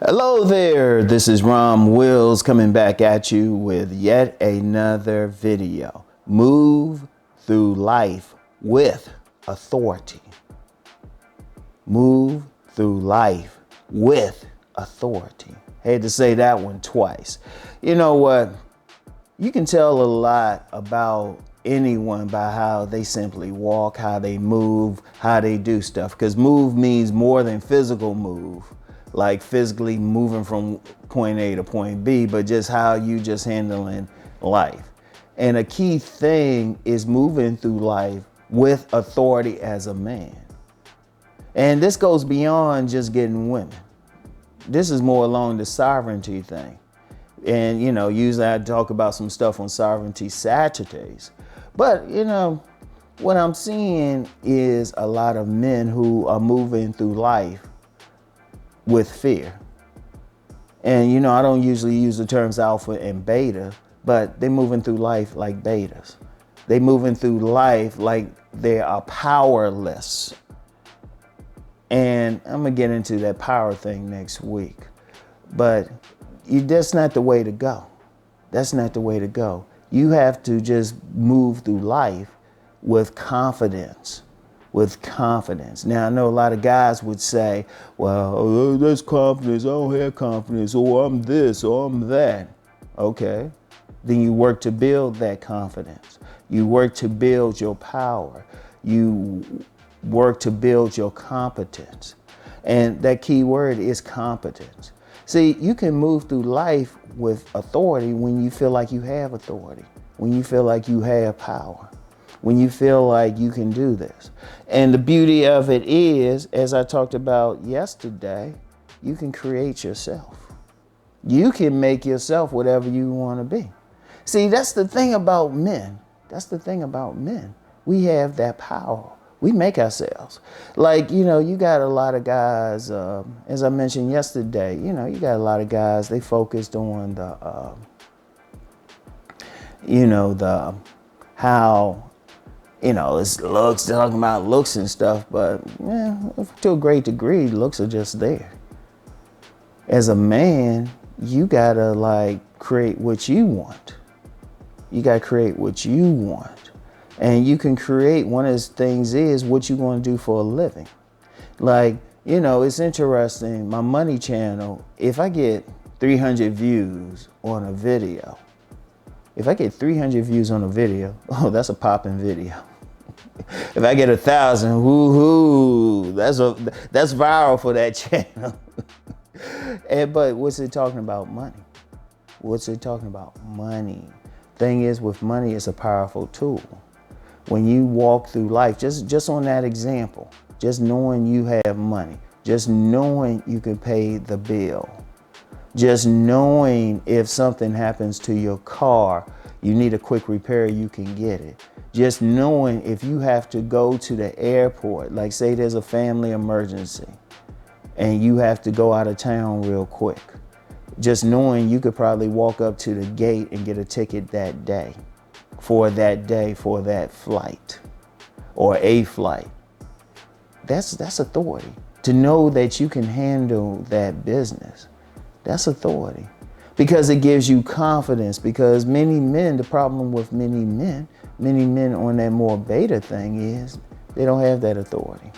Hello there, this is Rom Wills coming back at you with yet another video. Move through life with authority. Move through life with authority. Had to say that one twice. You know what? You can tell a lot about anyone by how they simply walk, how they move, how they do stuff. Because move means more than physical move, like physically moving from point A to point B, but just how you just handling life. And a key thing is moving through life with authority as a man. And this goes beyond just getting women. This is more along the sovereignty thing. And, you know, usually I talk about some stuff on Sovereignty Saturdays. But, you know, what I'm seeing is a lot of men who are moving through life with fear. And, you know, I don't usually use the terms alpha and beta, but they're moving through life like betas. They're moving through life like they are powerless. And I'm going to get into that power thing next week. But that's not the way to go. That's not the way to go. You have to just move through life with confidence. With confidence. Now, I know a lot of guys would say, well, that's confidence. I don't have confidence. Or I'm this or I'm that. Okay. Then you work to build that confidence. You work to build your power. You work to build your competence. And that key word is competence. See, you can move through life with authority when you feel like you have authority, when you feel like you have power, when you feel like you can do this. And the beauty of it is, as I talked about yesterday, you can create yourself. You can make yourself whatever you want to be. See, that's the thing about men. That's the thing about men. We have that power. We make ourselves. Like, you know, you got a lot of guys, as I mentioned yesterday, you know, you got a lot of guys, they focused on how, you know, it's looks, talking about looks and stuff, but yeah, to a great degree, looks are just there. As a man, you gotta like create what you want. You gotta create what you want. And you can create, one of the things is what you want to do for a living. Like, you know, it's interesting, my money channel, if I get 300 views on a video, if I get 300 views on a video, oh, that's a popping video. If I get 1,000, woohoo, that's viral for that channel. But what's it talking about? Money. What's it talking about? Money. Thing is, with money, it's a powerful tool. When you walk through life, just on that example, just knowing you have money, just knowing you can pay the bill, just knowing if something happens to your car, you need a quick repair, you can get it. Just knowing if you have to go to the airport, like say there's a family emergency and you have to go out of town real quick, just knowing you could probably walk up to the gate and get a ticket that day for that flight or a flight. That's authority. To know that you can handle that business, that's authority. Because it gives you confidence, because many men, the problem with many men on that more beta thing is they don't have that authority.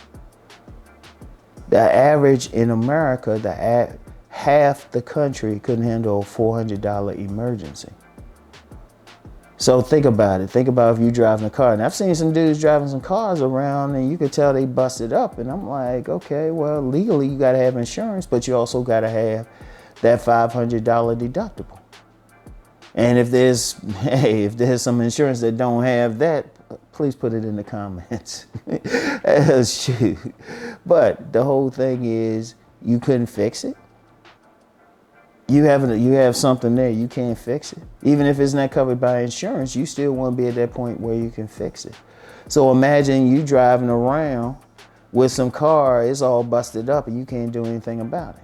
The average in America, half the country couldn't handle a $400 emergency. So think about it. Think about if you're driving a car. And I've seen some dudes driving some cars around and you could tell they busted up. And I'm like, okay, well, legally you got to have insurance, but you also got to have that $500 deductible. And if there's some insurance that don't have that, please put it in the comments. Shoot. But the whole thing is you couldn't fix it. You have something there, you can't fix it. Even if it's not covered by insurance, you still want to be at that point where you can fix it. So imagine you driving around with some car, it's all busted up and you can't do anything about it.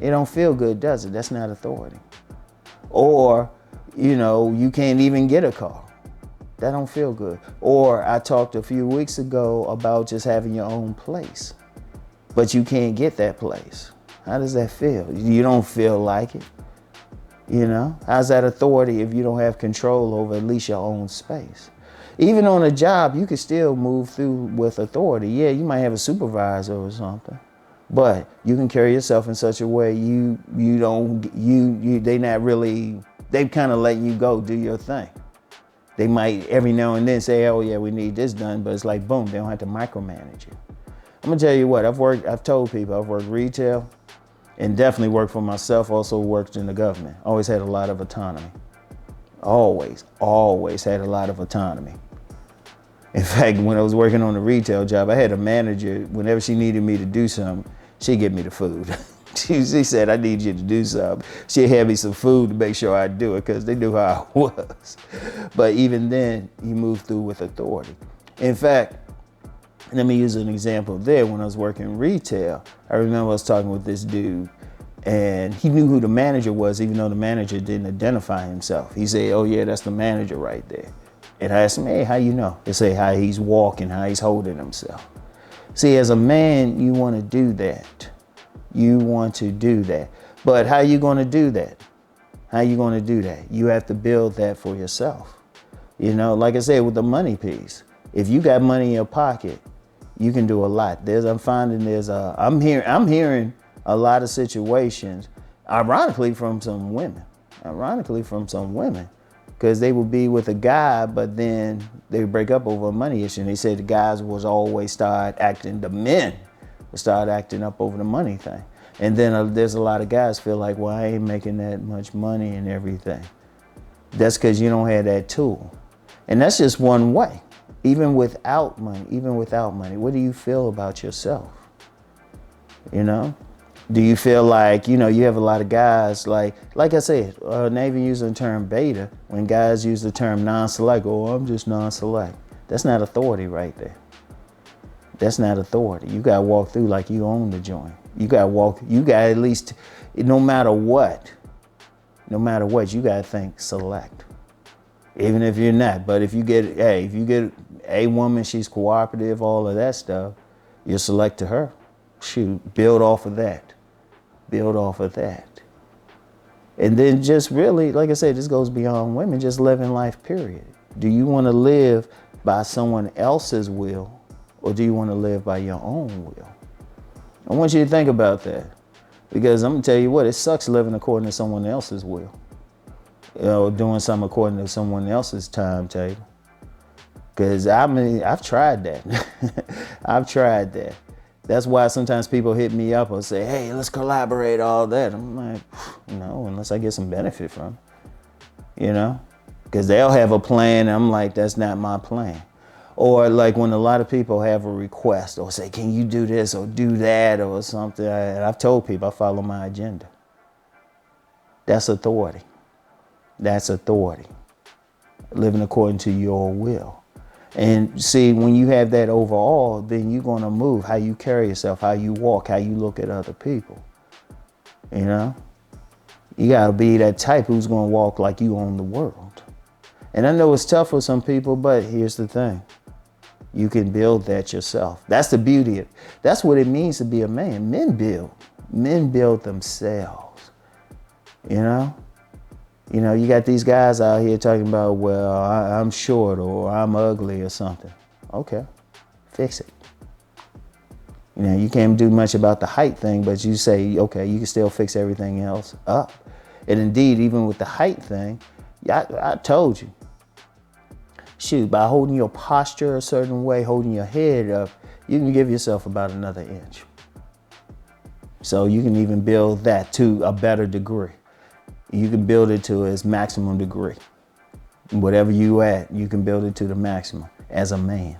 It don't feel good, does it? That's not authority. Or, you know, you can't even get a car. That don't feel good. Or I talked a few weeks ago about just having your own place, but you can't get that place. How does that feel? You don't feel like it. You know, how's that authority if you don't have control over at least your own space? Even on a job, you can still move through with authority. Yeah, you might have a supervisor or something, but you can carry yourself in such a way they not really, they kind of let you go do your thing. They might every now and then say, oh yeah, we need this done, but it's like, boom, they don't have to micromanage you. I'm gonna tell you what, I've told people, I've worked retail and definitely worked for myself, also worked in the government. Always had a lot of autonomy. Always had a lot of autonomy. In fact, when I was working on the retail job, I had a manager, whenever she needed me to do something, she'd give me the food. She said, I need you to do something. She'd have me some food to make sure I do it because they knew how I was. But even then, you move through with authority. In fact, let me use an example there. When I was working retail, I remember I was talking with this dude and he knew who the manager was, even though the manager didn't identify himself. He said, oh yeah, that's the manager right there. And I asked him, hey, how you know? They say how he's walking, how he's holding himself. See, as a man, you want to do that. You want to do that. But how you going to do that? How you going to do that? You have to build that for yourself. You know, like I said, with the money piece, if you got money in your pocket, you can do a lot. I'm hearing a lot of situations, ironically from some women, because they would be with a guy, but then they would break up over a money issue. And they said the guys the men would start acting up over the money thing. And then there's a lot of guys feel like, well, I ain't making that much money and everything. That's because you don't have that tool. And that's just one way. Even without money, what do you feel about yourself? You know? Do you feel like, you have a lot of guys, like I said, Navy using the term beta, when guys use the term non-select, oh, I'm just non-select. That's not authority right there. That's not authority. You got to walk through like you own the joint. You got at least, no matter what, you got to think select. Even if you're not, but if you get a woman, she's cooperative, all of that stuff, you select to her. Shoot, build off of that. And then just really, like I said, this goes beyond women, just living life, period. Do you want to live by someone else's will, or do you want to live by your own will? I want you to think about that, because I'm going to tell you what, it sucks living according to someone else's will. Doing something according to someone else's timetable. Because I've tried that. I've tried that. That's why sometimes people hit me up or say, hey, let's collaborate, all that. I'm like, no, unless I get some benefit from it, Because they'll have a plan, and I'm like, that's not my plan. Or like when a lot of people have a request or say, can you do this or do that or something? I've told people I follow my agenda. That's authority. Living according to your will. And see, when you have that overall, then you're going to move how you carry yourself, how you walk, how you look at other people. You got to be that type who's going to walk like you own the world. And I know it's tough for some people, but here's the thing. You can build that yourself. That's the beauty of it. That's what it means to be a man. Men build themselves. You got these guys out here talking about, well, I'm short or I'm ugly or something. Okay, fix it. You can't do much about the height thing, but you say, okay, you can still fix everything else up. And indeed, even with the height thing, I told you, shoot, by holding your posture a certain way, holding your head up, you can give yourself about another inch. So you can even build that to a better degree. You can build it to its maximum degree. Whatever you at, you can build it to the maximum as a man.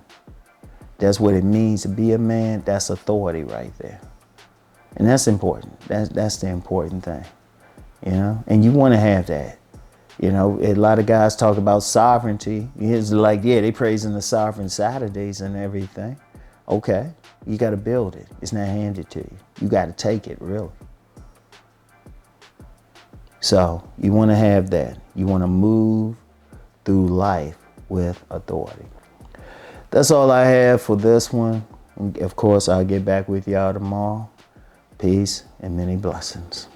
That's what it means to be a man. That's authority right there. And that's important. That's the important thing, and you want to have that. A lot of guys talk about sovereignty. It's like, yeah, they praising the sovereign Saturdays and everything. Okay, you got to build it. It's not handed to you. You got to take it, really. So you want to have that. You want to move through life with authority. That's all I have for this one. Of course, I'll get back with y'all tomorrow. Peace and many blessings.